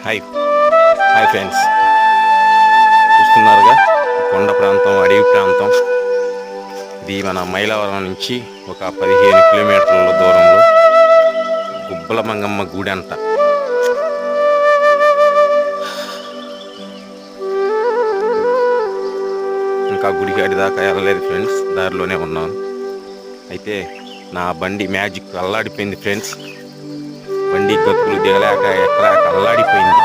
Hi hi friends, చూస్తున్నారుగా కొండ ప్రాంతం, అడవి ప్రాంతం. ఇది మన మైలవరం నుంచి ఒక 15 కిలోమీటర్ల దూరంలో గుబ్బల మంగమ్మ గుడి అంట. ఇంకా గుడికి అడిదాకా వెళ్ళలేదు ఫ్రెండ్స్, దారిలోనే ఉన్నాను. అయితే నా బండి మ్యాజిక్ అల్లాడిపోయింది ఫ్రెండ్స్. బండి గతుకులు దిగలేక ఎక్కలేక అల్లాడిపోయింది.